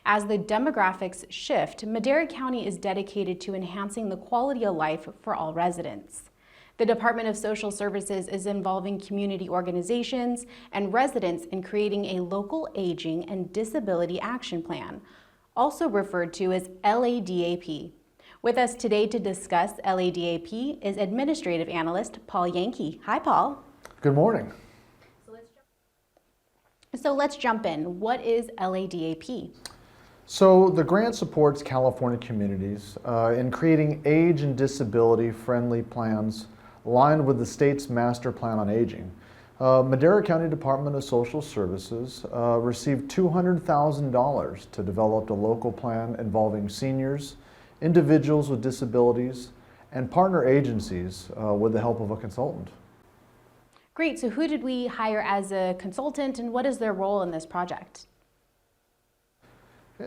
As the demographics shift, Madera County is dedicated to enhancing the quality of life for all residents. The Department of Social Services is involving community organizations and residents in creating a local aging and disability action plan, also referred to as LADAP. With us today to discuss LADAP is Administrative Analyst Paul Yankey. Hi, Paul. Good morning. So let's jump in. What is LADAP? So the grant supports California communities in creating age and disability friendly plans aligned with the state's master plan on aging. Madera County Department of Social Services received $200,000 to develop a local plan involving seniors, individuals with disabilities, and partner agencies with the help of a consultant. Great, so who did we hire as a consultant and what is their role in this project?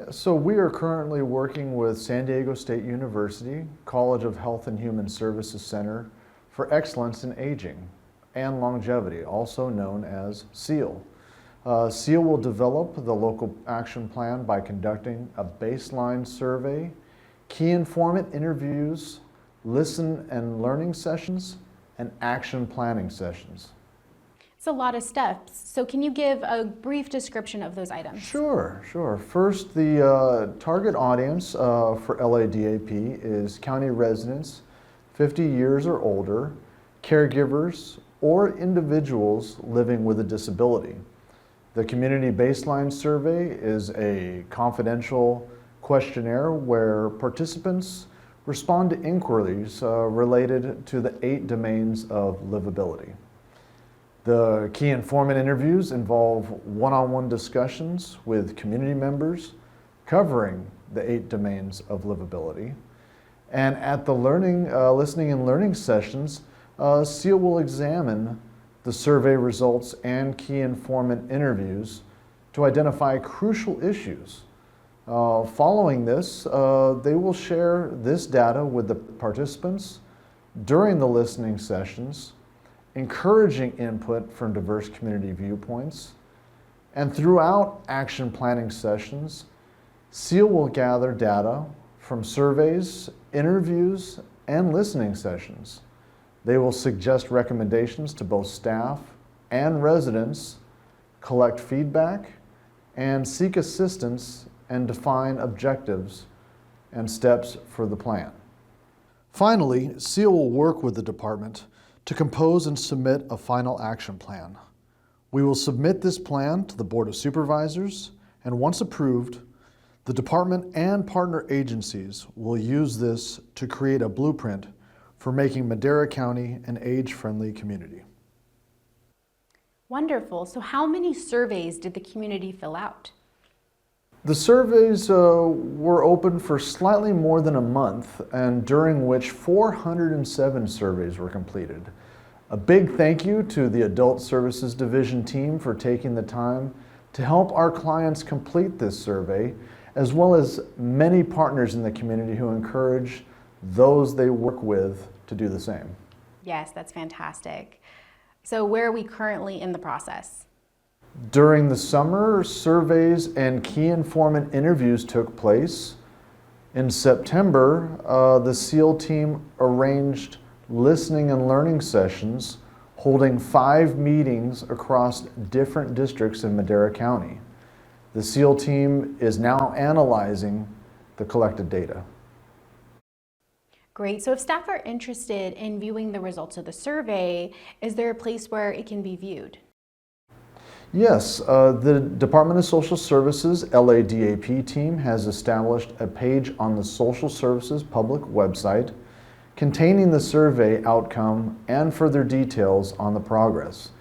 So we are currently working with San Diego State University, College of Health and Human Services Center for Excellence in Aging and Longevity, also known as SEAL. SEAL will develop the local action plan by conducting a baseline survey, key informant interviews, listen and learning sessions, and action planning sessions. It's a lot of steps. So can you give a brief description of those items? Sure. First, the target audience for LADAP is county residents 50 years or older, caregivers, or individuals living with a disability. The community baseline survey is a confidential questionnaire where participants respond to inquiries related to the 8 domains of livability. The key informant interviews involve one-on-one discussions with community members covering the 8 domains of livability. And at the listening and learning sessions, SEAL will examine the survey results and key informant interviews to identify crucial issues. Following this, they will share this data with the participants during the listening sessions, encouraging input from diverse community viewpoints, and throughout action planning sessions, SEAL will gather data from surveys, interviews, and listening sessions. They will suggest recommendations to both staff and residents, collect feedback, and seek assistance and define objectives and steps for the plan. Finally, SEAL will work with the department to compose and submit a final action plan. We will submit this plan to the Board of Supervisors, and once approved, the department and partner agencies will use this to create a blueprint for making Madera County an age-friendly community. Wonderful. So how many surveys did the community fill out? The surveys were open for slightly more than a month, and during which 407 surveys were completed. A big thank you to the Adult Services Division team for taking the time to help our clients complete this survey, as well as many partners in the community who encourage those they work with to do the same. Yes, that's fantastic. So where are we currently in the process? During the summer, surveys and key informant interviews took place. In September, the SEAL team arranged listening and learning sessions, holding 5 meetings across different districts in Madera County. The SEAL team is now analyzing the collected data. Great. So if staff are interested in viewing the results of the survey, is there a place where it can be viewed? Yes, the Department of Social Services LADAP team has established a page on the Social Services public website containing the survey outcome and further details on the progress.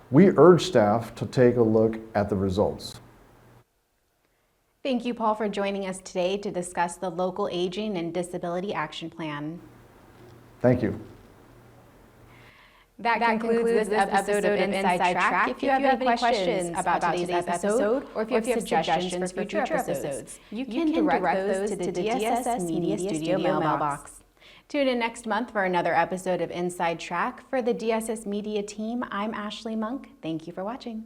We urge staff to take a look at the results. Thank you, Paul, for joining us today to discuss the local aging and disability action plan. Thank you. That concludes this episode of Inside Track. If you have any questions about today's episode, or if you have suggestions for future episodes, you can direct those to the DSS Media Studio mailbox. Tune in next month for another episode of Inside Track. For the DSS Media team, I'm Ashley Monk. Thank you for watching.